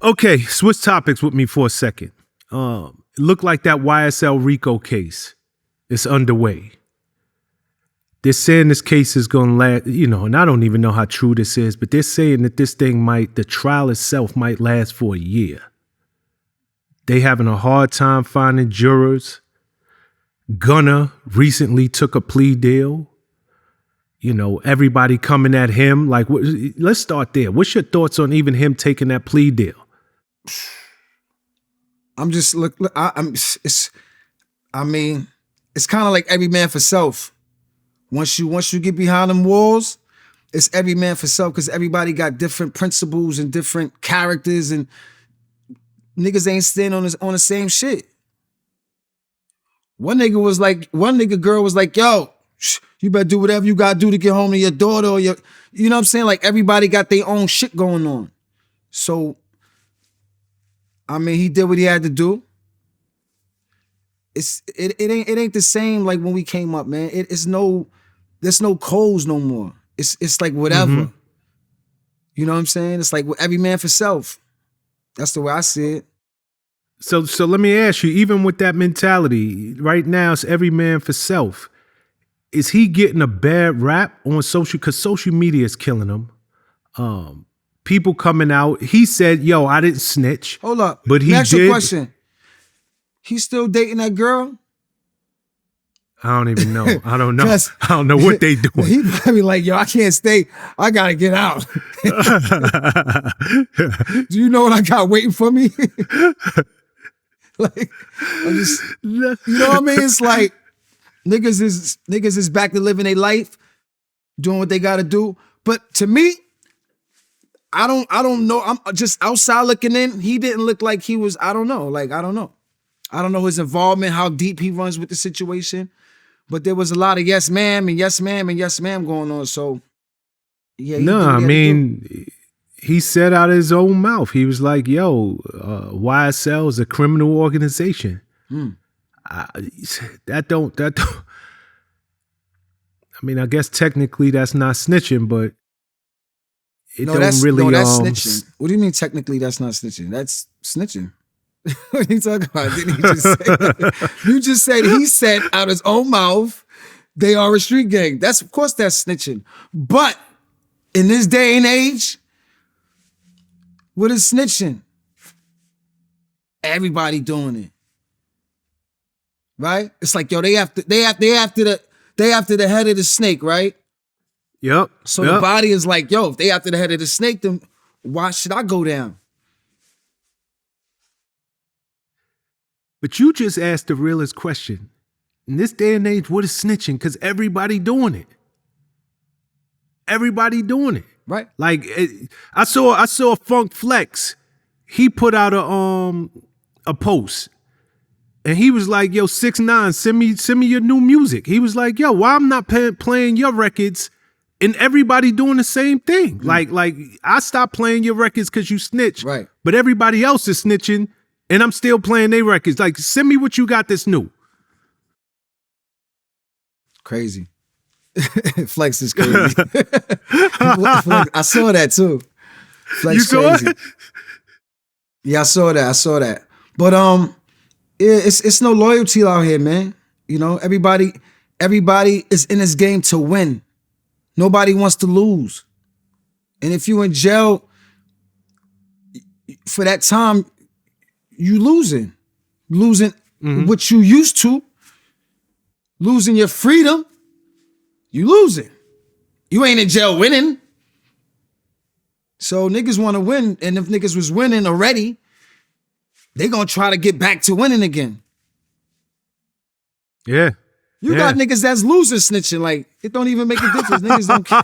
Okay, switch topics with me for a second. It looked like that YSL RICO case is underway. They're saying this case is going to last, and I don't even know how true this is, but they're saying that this thing the trial itself might last for a year. They having a hard time finding jurors. Gunna recently took a plea deal. Everybody coming at him. Let's start there. What's your thoughts on even him taking that plea deal? I'm just it's kind of like every man for self. Once you get behind them walls, it's every man for self because everybody got different principles and different characters, and niggas ain't standing on the same shit. One nigga girl was like, yo, you better do whatever you gotta do to get home to your daughter or you know what I'm saying? Like everybody got their own shit going on. So, he did what he had to do. It ain't the same like when we came up, man. There's no codes no more. It's like whatever. Mm-hmm. You know what I'm saying? It's like every man for self. That's the way I see it. So let me ask you, even with that mentality, right now it's every man for self. Is he getting a bad rap on social? Because social media is killing him. People coming out. He said, yo, I didn't snitch. Hold up. But he ask did. You a question. He's still dating that girl? I don't even know. I don't know. I don't know what they doing. He probably like, yo, I can't stay. I gotta get out. Do you know what I got waiting for me? Like, I'm just, you know what I mean? It's like niggas is back to living their life, doing what they gotta do. But to me, I don't know. I'm just outside looking in. He didn't look like he was, I don't know. I don't know his involvement, how deep he runs with the situation. But there was a lot of yes ma'am and yes ma'am and yes ma'am going on. So yeah. No, he said out of his own mouth. He was like, yo, YSL is a criminal organization. That don't. I guess technically that's not snitching, but that's snitching. What do you mean technically that's not snitching? That's snitching. What are you talking about? Didn't he just say that? You just said he said out his own mouth, they are a street gang. Of course that's snitching. But in this day and age, what is snitching? Everybody doing it. Right? It's like, yo, they after the head of the snake, right? Yep. So the body is like, yo, if they after the head of the snake, then why should I go down? But you just asked the realest question. In this day and age, what is snitching? Because everybody doing it. Everybody doing it. Right. Like I saw Funk Flex. He put out a post. And he was like, yo, 6ix9ine, send me your new music. He was like, yo, why I'm not playing your records and everybody doing the same thing? Mm. Like I stopped playing your records because you snitched. Right. But everybody else is snitching and I'm still playing their records. Like, send me what you got that's new. Crazy. Flex is crazy. Flex, I saw that too. Flex you saw crazy. It? Yeah, I saw that. But it's no loyalty out here, man. You know, everybody is in this game to win. Nobody wants to lose. And if you in jail for that time, you losing what you used to, losing your freedom. You losing. You ain't in jail winning. So niggas want to win, and if niggas was winning already, they gonna try to get back to winning again. Yeah. You got niggas that's losing snitching. Like, it don't even make a difference. Niggas don't care.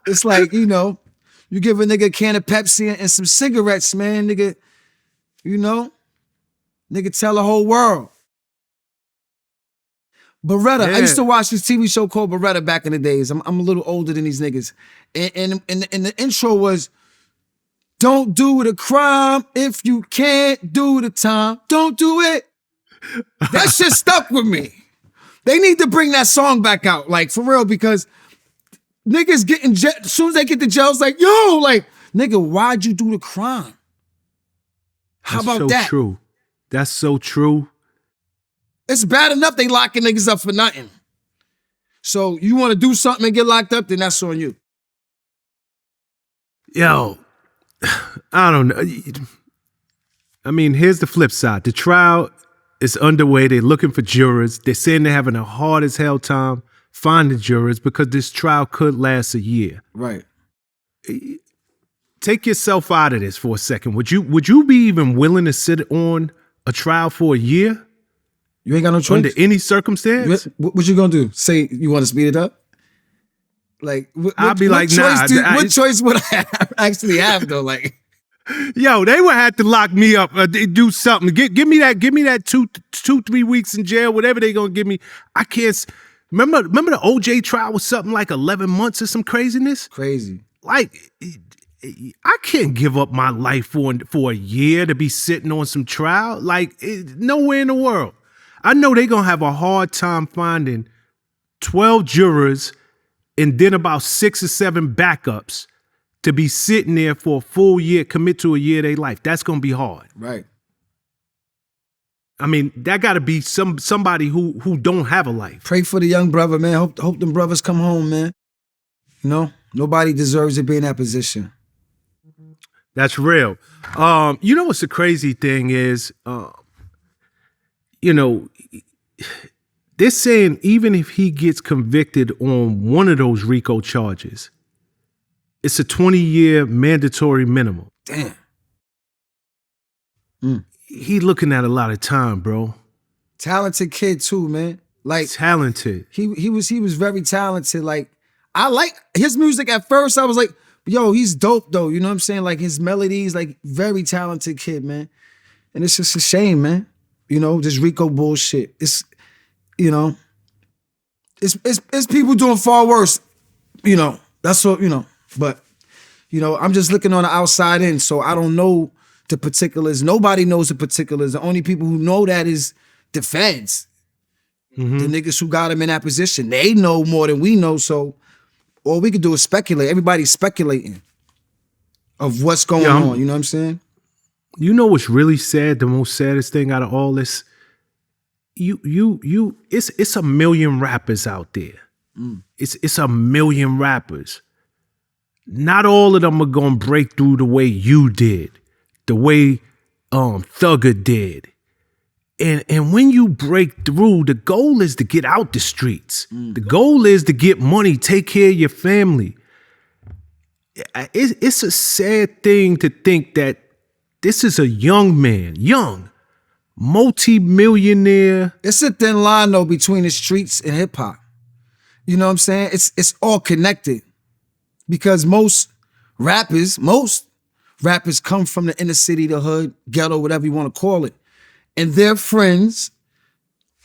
It's like, you know, you give a nigga a can of Pepsi and some cigarettes, man, nigga, you know, nigga tell the whole world. Beretta, I used to watch this TV show called Beretta back in the days. I'm a little older than these niggas. And the intro was, don't do the crime if you can't do the time. Don't do it. That shit stuck with me. They need to bring that song back out, like, for real, because niggas getting jail, as soon as they get to jail, it's like, yo, like, Nigga, why'd you do the crime? How That's about so that? true. That's so true. It's bad enough they locking niggas up for nothing. So you want to do something and get locked up, then that's on you. Yo, I don't know. I mean, here's the flip side. The trial is underway. They're looking for jurors. They're saying they're having a hard as hell time finding jurors because this trial could last a year. Right. Take yourself out of this for a second. Would you be even willing to sit on a trial for a year? You ain't got no choice? Under any circumstance? What you gonna do? Say you want to speed it up? Like, I'd be like, nah. What choice would I actually have though? Like, yo, they would have to lock me up, do something. Give me that 2-3 weeks in jail, whatever they gonna give me. I can't. Remember the OJ trial was something like 11 months or some craziness. Crazy. Like, I can't give up my life for a year to be sitting on some trial. Like, nowhere in the world. I know they're gonna have a hard time finding 12 jurors and then about 6 or 7 backups to be sitting there for a full year, commit to a year of their life. That's gonna be hard. Right. I mean, that gotta be somebody who don't have a life. Pray for the young brother, man. Hope them brothers come home, man. You know, nobody deserves to be in that position. That's real. You know what's the crazy thing is, you know, they're saying even if he gets convicted on one of those RICO charges, it's a 20-year mandatory minimum. Damn. He looking at a lot of time, bro. Talented kid too, man. Like, talented. He was very talented. Like, I like his music at first. I was like, yo, he's dope though. You know what I'm saying? Like his melodies, like very talented kid, man. And it's just a shame, man. You know, this RICO bullshit. It's, you know, it's people doing far worse. You know, that's what, you know. But, you know, I'm just looking on the outside in, so I don't know the particulars. Nobody knows the particulars. The only people who know that is the feds. Mm-hmm. The niggas who got him in that position. They know more than we know, so all we can do is speculate. Everybody's speculating of what's going on. You know what I'm saying? You know what's really sad? The most saddest thing out of all this, it's a million rappers out there. It's a million rappers. Not all of them are gonna break through the way you did, the way Thugger did. And when you break through, the goal is to get out the streets. The goal is to get money, take care of your family. It's a sad thing to think that this is a young man, multi-millionaire. It's a thin line though between the streets and hip hop. You know what I'm saying? It's all connected. Because most rappers come from the inner city, the hood, ghetto, whatever you want to call it. And their friends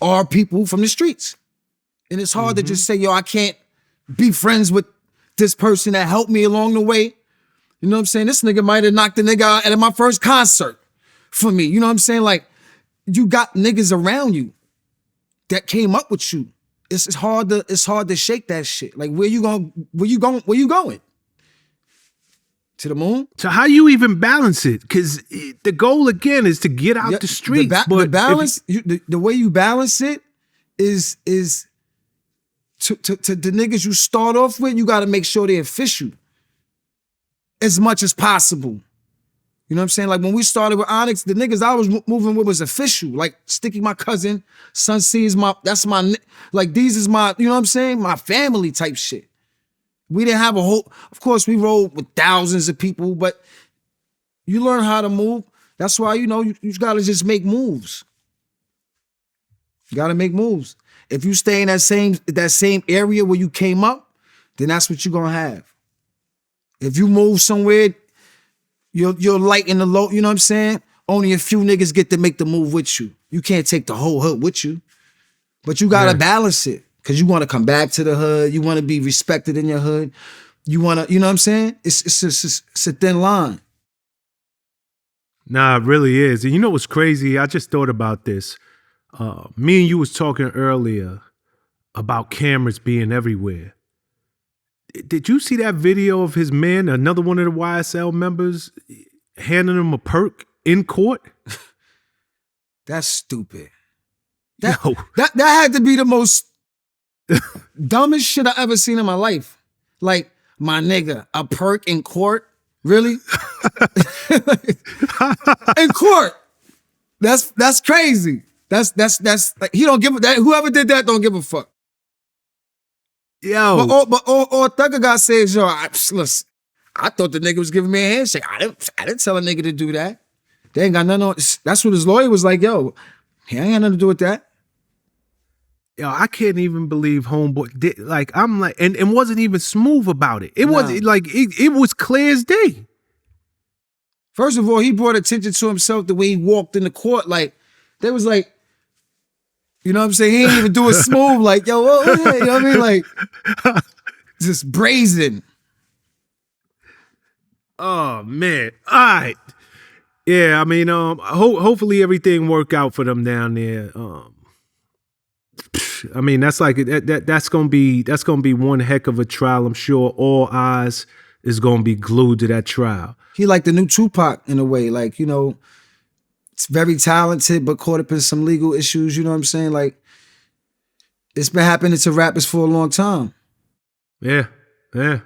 are people from the streets. And it's hard to just say, yo, I can't be friends with this person that helped me along the way. You know what I'm saying? This nigga might have knocked the nigga out at my first concert for me. You know what I'm saying? Like, you got niggas around you that came up with you. It's hard to shake that shit. Like, where you going? To the moon? So how you even balance it? Because the goal again is to get out the streets. The balance, the way you balance it is to the niggas you start off with. You got to make sure they're official as much as possible. You know what I'm saying? Like when we started with Onyx, the niggas I was moving with was official. Like Sticky, my cousin, Sun C is like these is my, you know what I'm saying? My family type shit. We didn't have of course we rolled with thousands of people, but you learn how to move. That's why, you know, you gotta just make moves. You gotta make moves. If you stay in that same area where you came up, then that's what you're gonna have. If you move somewhere, you're light in the low, you know what I'm saying? Only a few niggas get to make the move with you. You can't take the whole hood with you. But you gotta balance it. Cause you want to come back to the hood. You want to be respected in your hood. You want to, you know what I'm saying? It's a thin line. Nah, it really is. And you know what's crazy? I just thought about this. Me and you was talking earlier about cameras being everywhere. Did you see that video of his man, another one of the YSL members, handing him a perk in court? That's stupid. Yo. That had to be the most dumbest shit I ever seen in my life. Like, my nigga, a perk in court? Really? In court. That's crazy. That's like, he don't give a that. Whoever did that don't give a fuck. Yo. But Thugger guy says, yo, listen, I thought the nigga was giving me a handshake. I didn't tell a nigga to do that. They ain't got nothing on. That's what his lawyer was like, yo, he ain't got nothing to do with that. Yo, I can't even believe homeboy did. Like, I'm like, and wasn't even smooth about it. It wasn't like, it was clear as day. First of all, he brought attention to himself the way he walked in the court. Like, they was like, you know what I'm saying? He didn't even do it smooth. Like, yo, oh, yeah, you know what I mean? Like, just brazen. Oh, man. All right. Yeah, I mean, hopefully everything work out for them down there. I mean, that's like that's gonna be one heck of a trial. I'm sure all eyes is gonna be glued to that trial. He like the new Tupac in a way. Like, you know, it's very talented, but caught up in some legal issues. You know what I'm saying? Like, it's been happening to rappers for a long time. Yeah. It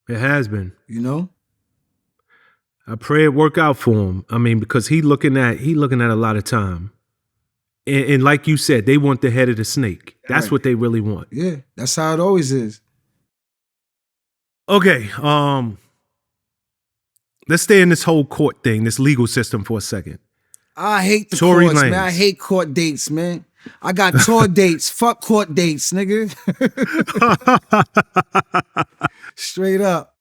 has been. You know? I pray it work out for him. I mean, because he looking at a lot of time. And like you said, they want the head of the snake. That's right. What they really want. Yeah, that's how it always is. Okay, let's stay in this whole court thing, this legal system for a second. I hate the Tory courts, Lanez. man. I hate court dates, man. I got tour dates. Fuck court dates, nigga. Straight up.